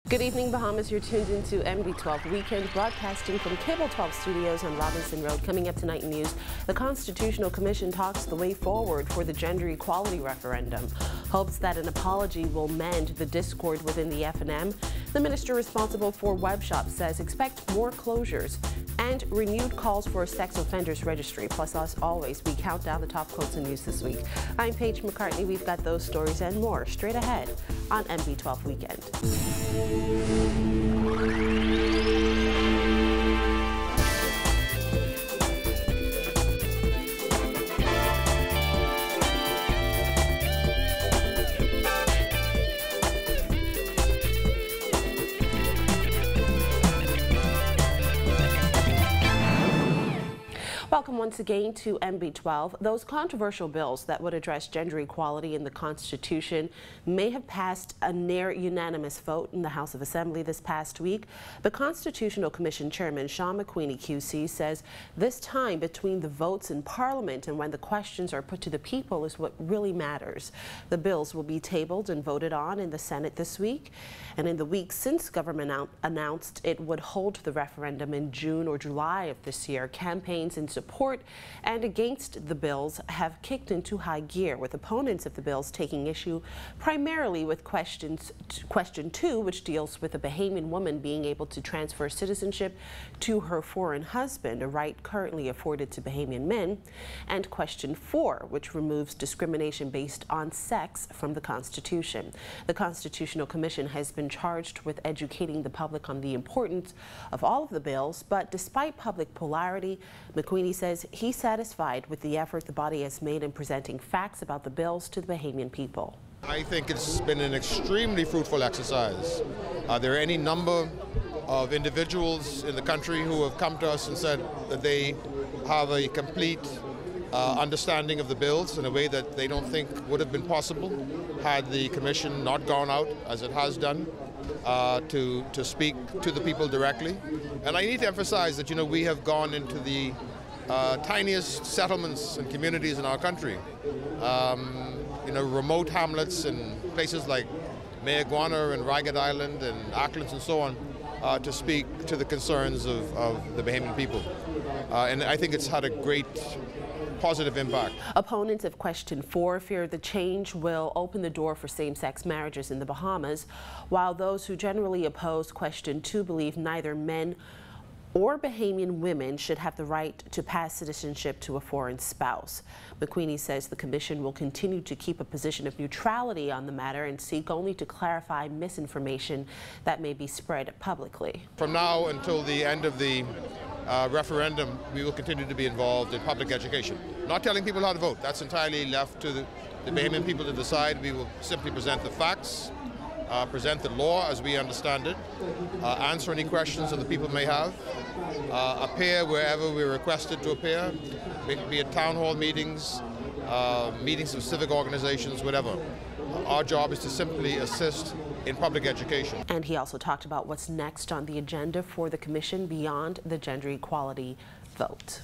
Good evening, Bahamas. You're tuned into MB12 Weekend, broadcasting from Cable 12 Studios on Robinson Road. Coming up tonight in news, the Constitutional Commission talks the way forward for the gender equality referendum. Hopes that an apology will mend the discord within the F&M. The minister responsible for web shops says expect more closures. And renewed calls for a sex offenders registry. Plus, as always, we count down the top quotes in news this week. I'm Paige McCartney. We've got those stories and more straight ahead on MB12 Weekend. Welcome once again to MB12. Those controversial bills that would address gender equality in the Constitution may have passed a near unanimous vote in the House of Assembly this past week. The Constitutional Commission Chairman Sean Mcweeney QC says this time between the votes in Parliament and when the questions are put to the people is what really matters. The bills will be tabled and voted on in the Senate this week. And in the week since government announced it would hold the referendum in June or July of this year, campaigns in support and against the bills have kicked into high gear, with opponents of the bills taking issue primarily with question 2, which deals with a Bahamian woman being able to transfer citizenship to her foreign husband, a right currently afforded to Bahamian men, and question 4, which removes discrimination based on sex from the Constitution. The Constitutional Commission has been charged with educating the public on the importance of all of the bills, but despite public polarity, Mcweeney says he's satisfied with the effort the body has made in presenting facts about the bills to the Bahamian people. I think it's been an extremely fruitful exercise. There are any number of individuals in the country who have come to us and said that they have a complete understanding of the bills in a way that they don't think would have been possible had the Commission not gone out, as it has done, to speak to the people directly. And I need to emphasize that, we have gone into the tiniest settlements and communities in our country, remote hamlets and places like Mcweeney and Ragged Island and Acklands and so on, to speak to the concerns of the Bahamian people. And I think it's had a great positive impact. Opponents of question 4 fear the change will open the door for same-sex marriages in the Bahamas, while those who generally oppose question 2 believe neither men or Bahamian women should have the right to pass citizenship to a foreign spouse. Mcweeney says the Commission will continue to keep a position of neutrality on the matter and seek only to clarify misinformation that may be spread publicly. From now until the end of the referendum, we will continue to be involved in public education. Not telling people how to vote. That's entirely left to the Bahamian people to decide. We will simply present the facts, present the law as we understand it, answer any questions that the people may have, appear wherever we're requested to appear, be it town hall meetings, meetings of civic organizations, whatever. Our job is to simply assist in public education. And he also talked about what's next on the agenda for the Commission beyond the gender equality vote.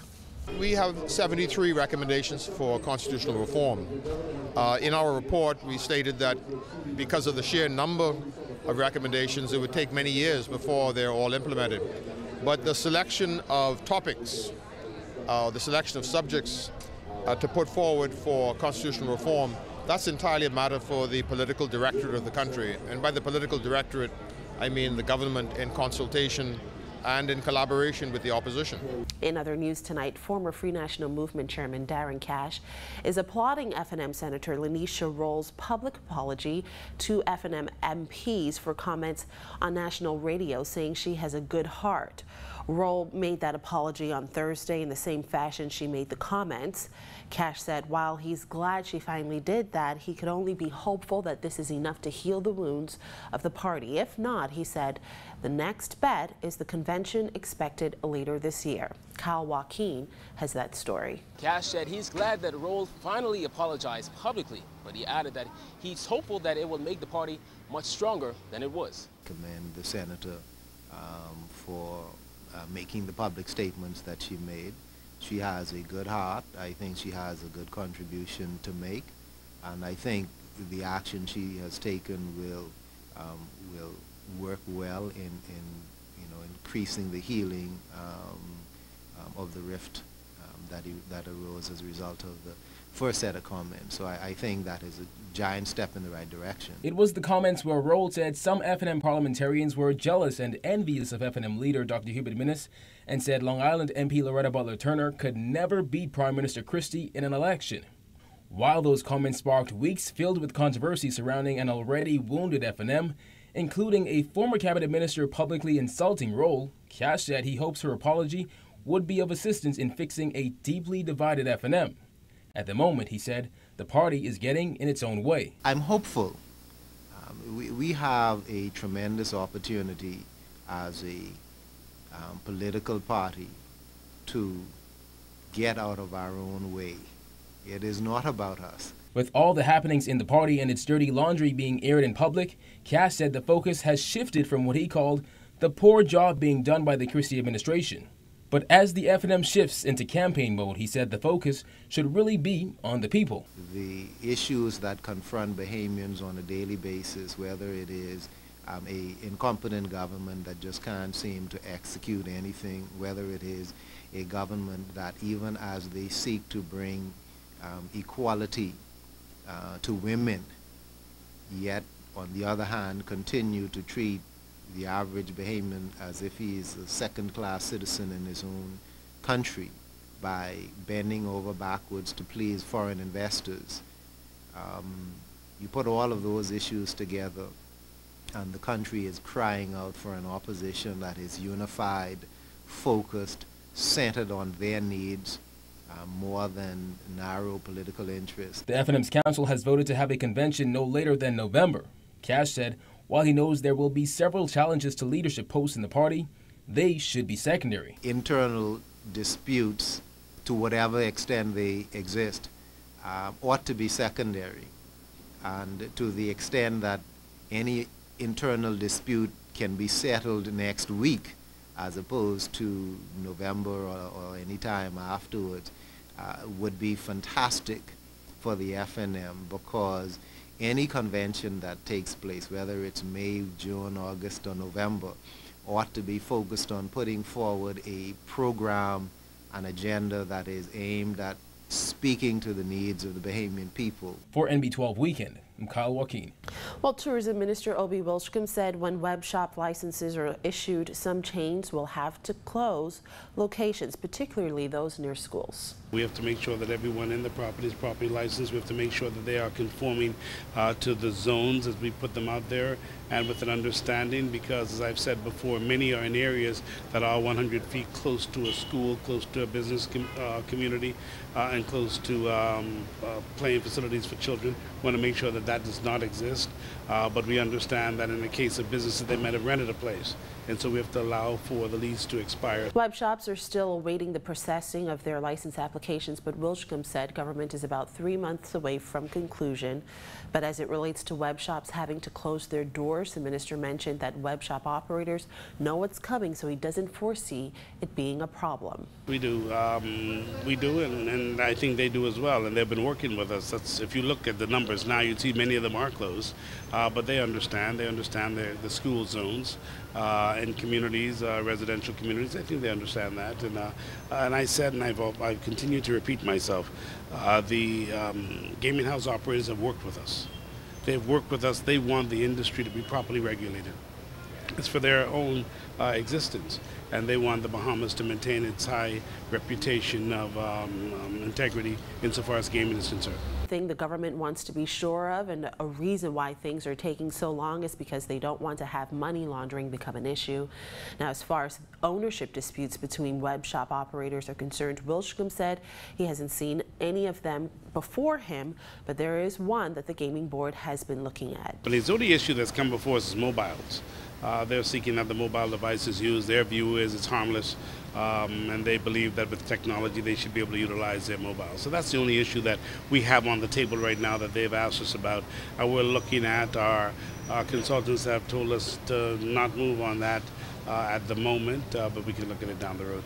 We have 73 recommendations for constitutional reform. In our report, we stated that because of the sheer number of recommendations, it would take many years before they're all implemented. But the selection of topics, the selection of subjects to put forward for constitutional reform, that's entirely a matter for the political directorate of the country. And by the political directorate, I mean the government in consultation and in collaboration with the opposition. In other news tonight, former Free National Movement Chairman Darren Cash is applauding F&M Senator Lanisha Roll's public apology to F&M MPs for comments on national radio saying she has a good heart. Roll made that apology on Thursday in the same fashion she made the comments. Cash said while he's glad she finally did that, he could only be hopeful that this is enough to heal the wounds of the party. If not, he said, the next bet is the convention expected later this year. Kyle Joaquin has that story. Cash said he's glad that Roll finally apologized publicly, but he added that he's hopeful that it will make the party much stronger than it was. Commend the senator for making the public statements that she made. She has a good heart. I think she has a good contribution to make, and I think the action she has taken will work well in increasing the healing of the rift that arose as a result of the first set of comments. So I think that is a giant step in the right direction. It was the comments where Roll said some FNM parliamentarians were jealous and envious of FNM leader Dr. Hubert Minnis, and said Long Island MP Loretta Butler Turner could never beat Prime Minister Christie in an election. While those comments sparked weeks filled with controversy surrounding an already wounded FNM, including a former cabinet minister publicly insulting Roll, Cash said he hopes her apology would be of assistance in fixing a deeply divided FNM. At the moment, he said, the party is getting in its own way. I'm hopeful. We have a tremendous opportunity as a political party to get out of our own way. It is not about us. With all the happenings in the party and its dirty laundry being aired in public, Cash said the focus has shifted from what he called the poor job being done by the Christie administration. But as the FNM shifts into campaign mode, he said the focus should really be on the people. The issues that confront Bahamians on a daily basis, whether it is a incompetent government that just can't seem to execute anything, whether it is a government that even as they seek to bring equality to women, yet on the other hand continue to treat the average Bahamian as if he is a second-class citizen in his own country by bending over backwards to please foreign investors. You put all of those issues together and the country is crying out for an opposition that is unified, focused, centered on their needs, more than narrow political interests. The FNM's council has voted to have a convention no later than November. Cash said, while he knows there will be several challenges to leadership posts in the party, they should be secondary. Internal disputes, to whatever extent they exist, ought to be secondary. And to the extent that any internal dispute can be settled next week, as opposed to November or any time afterwards, would be fantastic for the FNM, because any convention that takes place, whether it's May, June, August, or November, ought to be focused on putting forward a program, an agenda that is aimed at speaking to the needs of the Bahamian people. For NB12 Weekend, I'm Kyle Joaquin. Well, Tourism Minister Obi Wilshcombe said when web shop licenses are issued, some chains will have to close locations, particularly those near schools. We have to make sure that everyone in the property is properly licensed. We have to make sure that they are conforming to the zones as we put them out there, and with an understanding, because as I've said before, many are in areas that are 100 feet close to a school, close to a business community, and close to playing facilities for children. We want to make sure that that does not exist, but we understand that in the case of businesses, they might have rented a place, and so we have to allow for the lease to expire. Web shops are still awaiting the processing of their license applications, but Wilshcombe said government is about 3 months away from conclusion. But as it relates to web shops having to close their doors, the minister mentioned that web shop operators know what's coming, so he doesn't foresee it being a problem. We do, and I think they do as well, and they've been working with us. That's, if you look at the numbers now, you see many of them are closed, but they understand the school zones and communities, residential communities. I think they understand that, and I said, and I've continued to repeat myself, the gaming house operators have worked with us. They've worked with us. They want the industry to be properly regulated. It's for their own existence, and they want the Bahamas to maintain its high reputation of integrity insofar as gaming is concerned. Thing the government wants to be sure of, and a reason why things are taking so long, is because they don't want to have money laundering become an issue. Now, as far as ownership disputes between web shop operators are concerned, Wilshcombe said he hasn't seen any of them before him, but there is one that the gaming board has been looking at. But the only issue that's come before us is mobiles. They're seeking that the mobile device is used. Their view is it's harmless, and they believe that with technology they should be able to utilize their mobile. So that's the only issue that we have on the table right now that they've asked us about. We're looking at, our consultants have told us to not move on that at the moment, but we can look at it down the road.